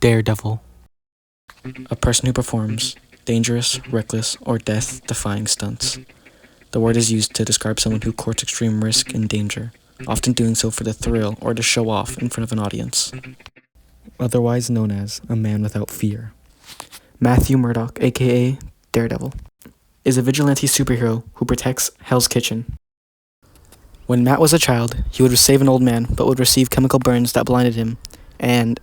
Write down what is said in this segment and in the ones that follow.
Daredevil. A person who performs dangerous, reckless, or death-defying stunts. The word is used to describe someone who courts extreme risk and danger, often doing so for the thrill or to show off in front of an audience. Otherwise known as a man without fear. Matthew Murdock, aka Daredevil, is a vigilante superhero who protects Hell's Kitchen. When Matt was a child, he would save an old man, but would receive chemical burns that blinded him, and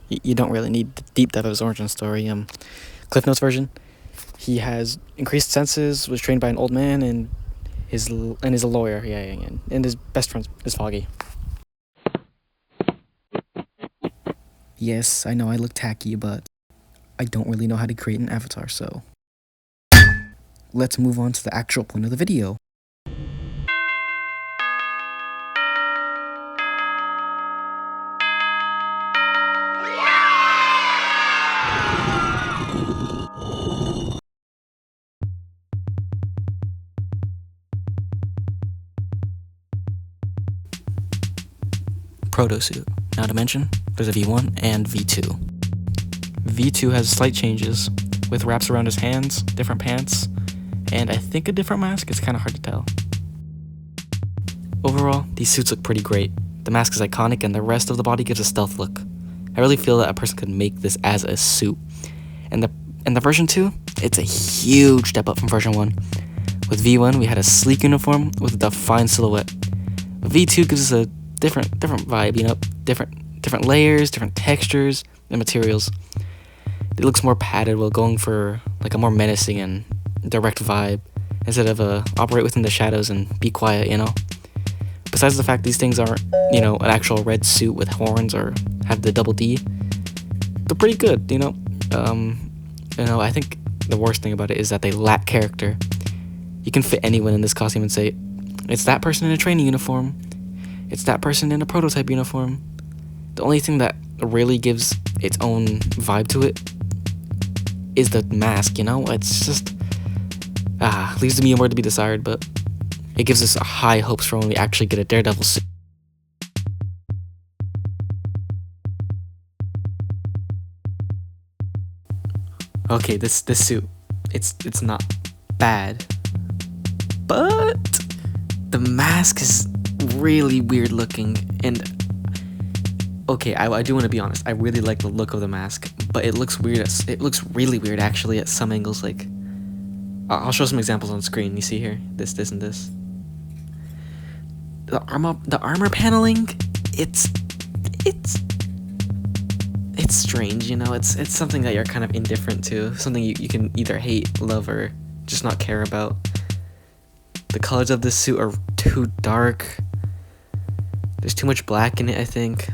you don't really need the deep depth of his origin story. Cliff Notes version, he has increased senses, was trained by an old man, and is a lawyer. And his best friend is Foggy. Yes, I know I look tacky, but I don't really know how to create an avatar, so let's move on to the actual point of the video. Proto suit. Now to mention, there's a V1 and V2. V2 has slight changes, with wraps around his hands, different pants, and I think a different mask. It's kind of hard to tell. Overall, these suits look pretty great. The mask is iconic and the rest of the body gives a stealth look. I really feel that a person could make this as a suit. And the version 2, it's a huge step up from version 1. With V1, we had a sleek uniform with a defined silhouette. V2 gives us a different vibe, different layers, different textures and materials. It looks more padded while going for like a more menacing and direct vibe instead of operate within the shadows and be quiet, Besides the fact these things aren't, an actual red suit with horns or have the double D, they're pretty good, I think the worst thing about it is that they lack character. You can fit anyone in this costume and say, it's that person in a training uniform, it's that person in a prototype uniform. The only thing that really gives its own vibe to it is the mask, It's just, leaves me more to be desired, but it gives us high hopes for when we actually get a Daredevil suit. Okay, this suit, it's not bad, but the mask is really weird looking, and okay, I do want to be honest, I really like the look of the mask, but it looks weird. It looks really weird actually at some angles. Like, I'll show some examples on screen. You see here, this, and this. The armor paneling, it's strange, It's something that you're kind of indifferent to, something you can either hate, love, or just not care about. The colors of this suit are too dark. There's too much black in it, I think.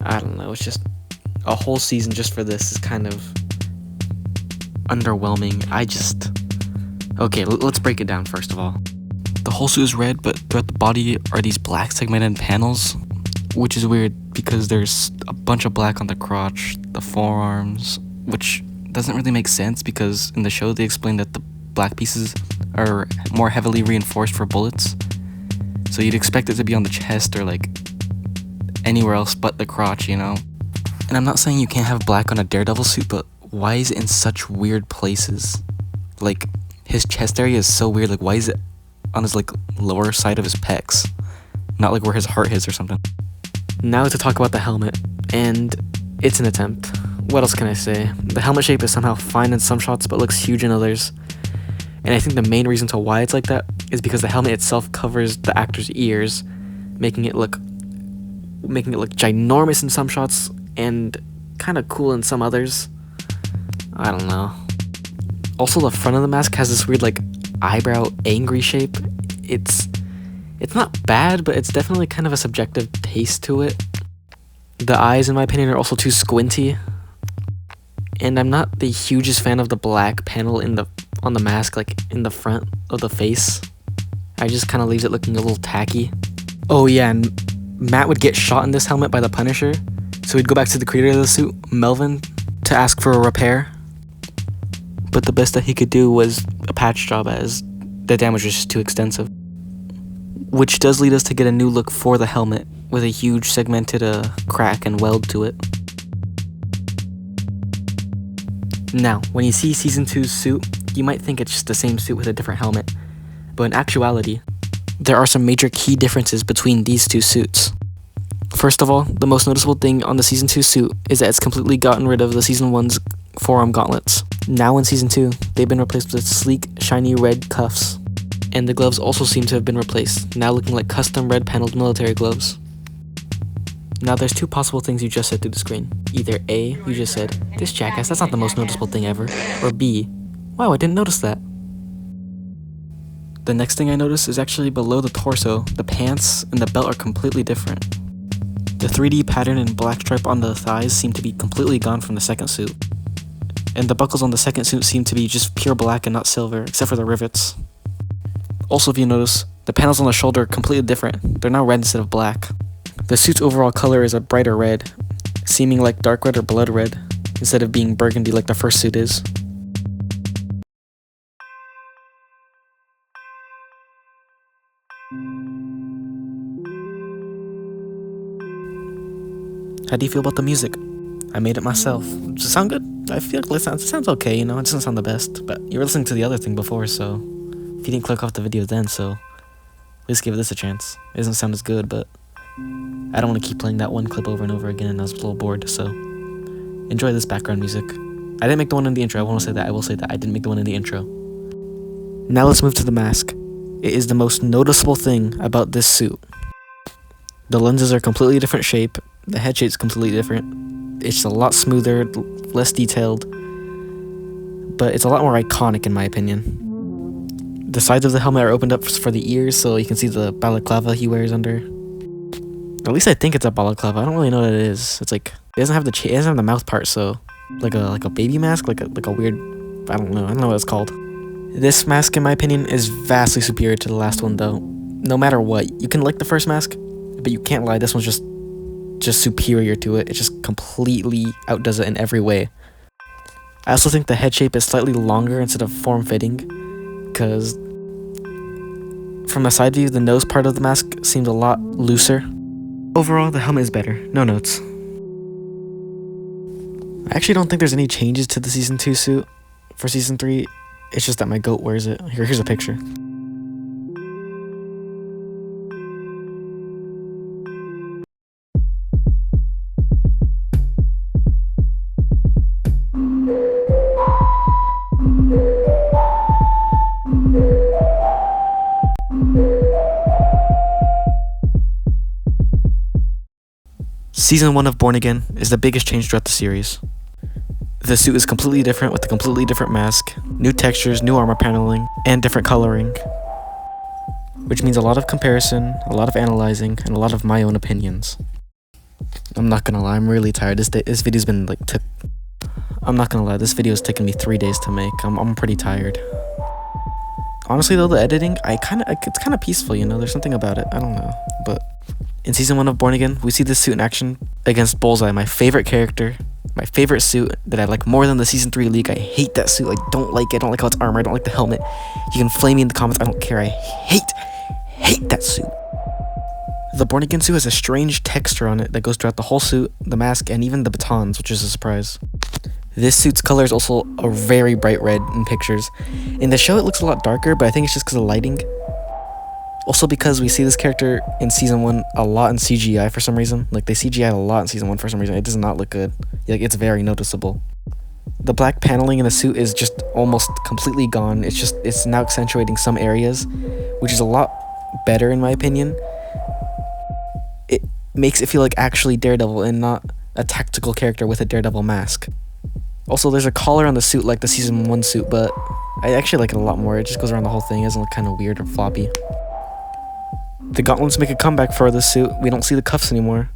I don't know, it's just a whole season just for this is kind of underwhelming. Okay, let's break it down first of all. The whole suit is red, but throughout the body are these black segmented panels, which is weird because there's a bunch of black on the crotch, the forearms, which doesn't really make sense because in the show they explain that the black pieces are more heavily reinforced for bullets. So you'd expect it to be on the chest or like anywhere else but the crotch, And I'm not saying you can't have black on a Daredevil suit, but why is it in such weird places? Like, his chest area is so weird. Like, why is it on his lower side of his pecs? Not like where his heart is or something. Now to talk about the helmet, and it's an attempt. What else can I say? The helmet shape is somehow fine in some shots but looks huge in others. And I think the main reason to why it's like that is because the helmet itself covers the actor's ears, making it look ginormous in some shots and kind of cool in some others. I don't know. Also, the front of the mask has this weird eyebrow angry shape. It's not bad, but it's definitely kind of a subjective taste to it. The eyes, in my opinion, are also too squinty. And I'm not the hugest fan of the black panel on the mask, in the front of the face. I just kind of leaves it looking a little tacky. Oh yeah, and Matt would get shot in this helmet by the Punisher, so he'd go back to the creator of the suit, Melvin, to ask for a repair. But the best that he could do was a patch job, as the damage was just too extensive. Which does lead us to get a new look for the helmet, with a huge segmented crack and weld to it. Now, when you see Season 2's suit, you might think it's just the same suit with a different helmet, but in actuality, there are some major key differences between these two suits. First of all, the most noticeable thing on the Season 2 suit is that it's completely gotten rid of the Season 1's forearm gauntlets. Now in Season 2, they've been replaced with sleek, shiny red cuffs. And the gloves also seem to have been replaced, now looking like custom red paneled military gloves. Now there's two possible things you just said through the screen. Either A, you just said, "This jackass, that's not the most noticeable thing ever," or B, "Wow, I didn't notice that." The next thing I noticed is actually below the torso, the pants and the belt are completely different. The 3D pattern and black stripe on the thighs seem to be completely gone from the second suit. And the buckles on the second suit seem to be just pure black and not silver, except for the rivets. Also, if you notice, the panels on the shoulder are completely different. They're now red instead of black. The suit's overall color is a brighter red, seeming like dark red or blood red, instead of being burgundy like the first suit is. How do you feel about the music? I made it myself. Does it sound good? I feel like it sounds okay, you know, it doesn't sound the best, but you were listening to the other thing before, so if you didn't click off the video then, so at least give this a chance. It doesn't sound as good, but I don't want to keep playing that one clip over and over again, and I was a little bored, so enjoy this background music. I didn't make the one in the intro, I will say that, I didn't make the one in the intro. Now let's move to the mask. It is the most noticeable thing about this suit. The lenses are completely different shape, the head shape's completely different. It's a lot smoother, less detailed, but it's a lot more iconic in my opinion. The sides of the helmet are opened up for the ears so you can see the balaclava he wears under. At least I think it's a balaclava. I don't really know what it is. It's like it doesn't have the mouth part, so like a baby mask, like a weird, I don't know what it's called. This mask, in my opinion, is vastly superior to the last one though. No matter what, you can like the first mask, but you can't lie, this one's just superior to it. It just completely outdoes it in every way. I also think the head shape is slightly longer instead of form-fitting, because from a side view, the nose part of the mask seems a lot looser. Overall, the helmet is better. No notes. I actually don't think there's any changes to the Season 2 suit for Season 3. It's just that my goat wears it. Here's a picture. Season 1 of Born Again is the biggest change throughout the series. The suit is completely different with a completely different mask, new textures, new armor paneling, and different coloring. Which means a lot of comparison, a lot of analyzing, and a lot of my own opinions. I'm not gonna lie, I'm really tired. This video's been I'm not gonna lie, this video's taken me 3 days to make. I'm pretty tired. Honestly though, the editing, it's kinda peaceful, you know, there's something about it, I don't know, but in Season 1 of Born Again, we see this suit in action against Bullseye, my favorite character, my favorite suit that I like more than the Season 3 leak. I hate that suit, I don't like it, I don't like how it's armored, I don't like the helmet. You can flame me in the comments, I don't care, I hate that suit. The Born Again suit has a strange texture on it that goes throughout the whole suit, the mask, and even the batons, which is a surprise. This suit's color is also a very bright red in pictures. In the show it looks a lot darker, but I think it's just because of lighting. Also because we see this character in Season 1 a lot in CGI for some reason. Like they CGI'd a lot in Season 1 for some reason. It does not look good. Like it's very noticeable. The black paneling in the suit is just almost completely gone. It's now accentuating some areas, which is a lot better in my opinion. It makes it feel like actually Daredevil and not a tactical character with a Daredevil mask. Also, there's a collar on the suit like the Season 1 suit, but I actually like it a lot more. It just goes around the whole thing. It doesn't look kind of weird or floppy. The gauntlets make a comeback for this suit. We don't see the cuffs anymore.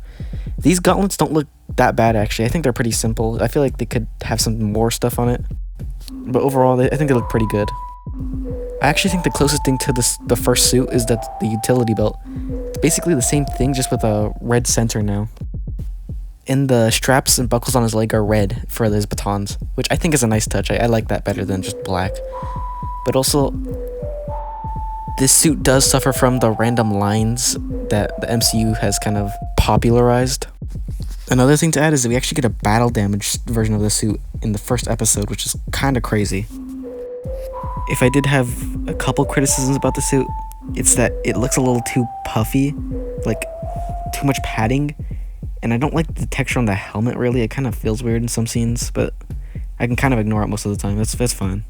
These gauntlets don't look that bad actually. I think they're pretty simple. I feel like they could have some more stuff on it. But overall, I think they look pretty good. I actually think the closest thing to the first suit is the utility belt. It's basically the same thing, just with a red center now. And the straps and buckles on his leg are red for those batons, which I think is a nice touch. I like that better than just black. But also, this suit does suffer from the random lines that the MCU has kind of popularized. Another thing to add is that we actually get a battle damaged version of the suit in the first episode, which is kind of crazy. If I did have a couple criticisms about the suit, it's that it looks a little too puffy, like too much padding, and I don't like the texture on the helmet really. It kind of feels weird in some scenes, but I can kind of ignore it most of the time. That's fine.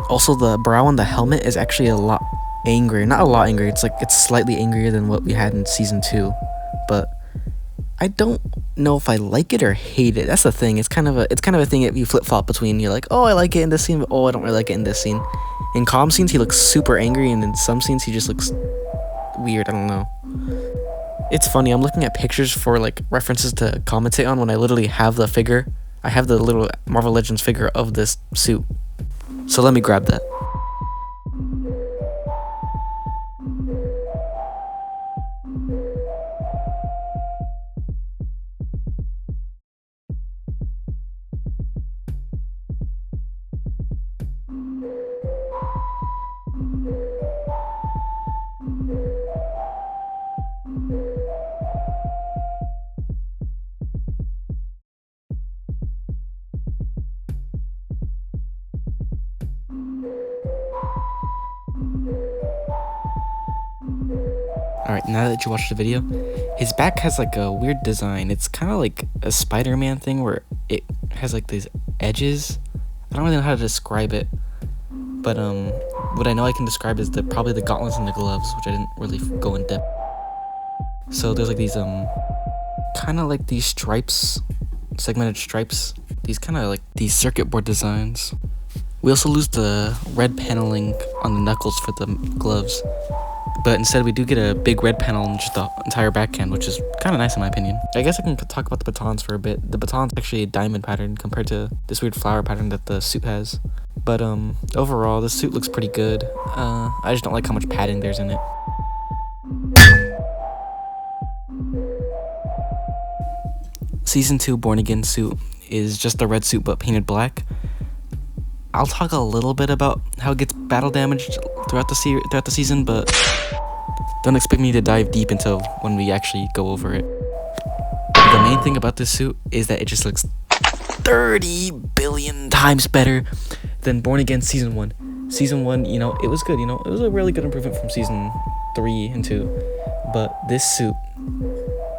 Also, the brow on the helmet is actually a lot angrier. Not a lot angrier, it's slightly angrier than what we had in season 2, but I don't know if I like it or hate it. That's the thing. It's kind of a thing that you flip flop between. You're like, oh, I like it in this scene, but oh, I don't really like it in this scene. In calm scenes, he looks super angry, and in some scenes, he just looks weird. I don't know. It's funny. I'm looking at pictures for like references to commentate on when I literally have the figure. I have the little Marvel Legends figure of this suit. So let me grab that. Alright, now that you watched the video, his back has like a weird design. It's kind of like a Spider-Man thing where it has like these edges. I don't really know how to describe it, but what I know I can describe is probably the gauntlets and the gloves, which I didn't really go in depth. So there's like these kind of like these stripes, segmented stripes. These kind of like these circuit board designs. We also lose the red paneling on the knuckles for the gloves. But instead we do get a big red panel on just the entire backhand, which is kind of nice in my opinion. I guess I can talk about the batons for a bit. The baton's actually a diamond pattern compared to this weird flower pattern that the suit has. But overall, the suit looks pretty good. I just don't like how much padding there's in it. Season 2 Born Again suit is just the red suit but painted black. I'll talk a little bit about how it gets battle damaged throughout the season, but don't expect me to dive deep into when we actually go over it. The main thing about this suit is that it just looks 30 billion times better than Born Again Season 1. Season 1, you know, it was good, you know, it was a really good improvement from Season 3 and 2. But this suit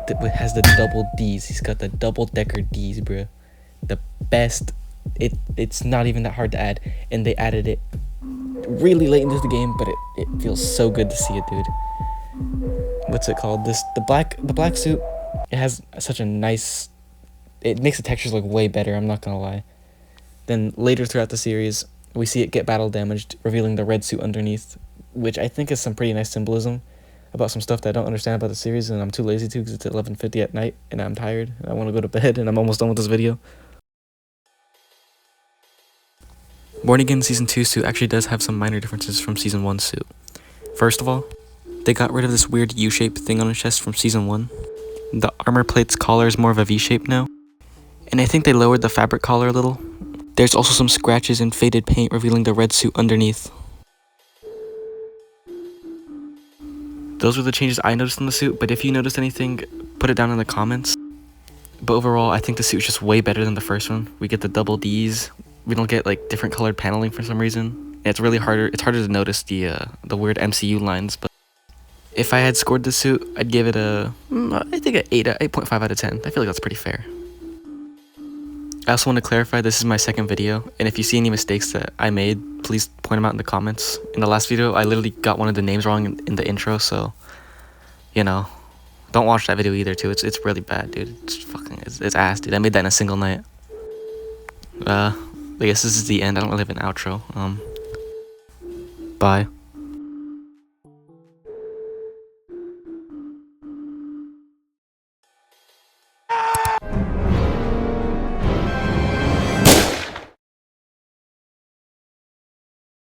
that has the double Ds, he's got the double-decker Ds, bruh. The best. It's not even that hard to add, and they added it really late into the game, but it feels so good to see it, dude. What's it called? The black suit, it has such a nice, it makes the textures look way better, I'm not gonna lie. Then later throughout the series, we see it get battle damaged, revealing the red suit underneath, which I think is some pretty nice symbolism about some stuff that I don't understand about the series, and I'm too lazy to because it's 11:50 at night, and I'm tired, and I want to go to bed, and I'm almost done with this video. Born Again Season 2 suit actually does have some minor differences from Season 1 suit. First of all, they got rid of this weird U-shaped thing on his chest from Season 1. The armor plate's collar is more of a V-shape now. And I think they lowered the fabric collar a little. There's also some scratches and faded paint revealing the red suit underneath. Those were the changes I noticed in the suit, but if you noticed anything, put it down in the comments. But overall, I think the suit is just way better than the first one. We get the double Ds. We don't get like different colored paneling for some reason. It's really harder. It's harder to notice the weird MCU lines. But if I had scored the suit, I'd give it I think an 8.5 out of 10. I feel like that's pretty fair. I also want to clarify, this is my second video, and if you see any mistakes that I made, please point them out in the comments. In the last video, I literally got one of the names wrong in the intro, so you know, don't watch that video either. Too, it's really bad, dude. It's ass, dude. I made that in a single night. I guess this is the end. I don't really have an outro. Bye.